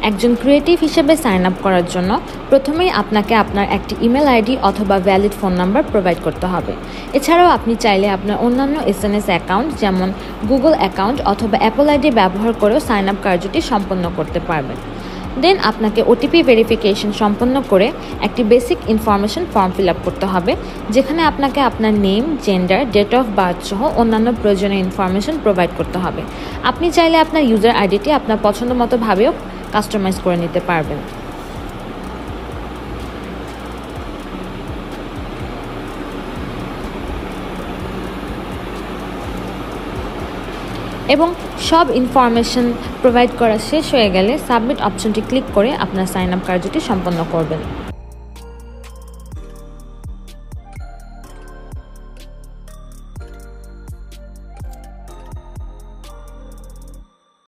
একজন ক্রিয়েটিভ হিসেবে sign up করার জন্য প্রথমেই আপনাকে আপনার একটি ইমেল আইডি অথবা ভ্যালিড ফোন নাম্বার প্রোভাইড করতে হবে। এছাড়াও আপনি চাইলে আপনার অন্যান্য এসএনএস অ্যাকাউন্ট যেমন গুগল অ্যাকাউন্ট অথবা অ্যাপল আইডি ব্যবহার করেও সাইন আপ কার্যটি সম্পন্ন করতে পারবেন। দেন আপনাকে ওটিপি ভেরিফিকেশন সম্পন্ন করে একটি basic information form fill up করতে হবে, যেখানে আপনাকে আপনার name, gender, date of birth সহ অন্যান্য প্রয়োজনীয় ইনফরমেশন প্রোভাইড করতে হবে। আপনি চাইলে আপনার ইউজার আইডিটি আপনার পছন্দ মতো ভাবেও কাস্টমাইজ করে নিতে পারবেন। এবং সব ইনফরমেশন প্রোভাইড করা শেষ হয়ে গেলে সাবমিট অপশনটি ক্লিক করে আপনার সাইন আপ কার্যটি সম্পন্ন করবেন।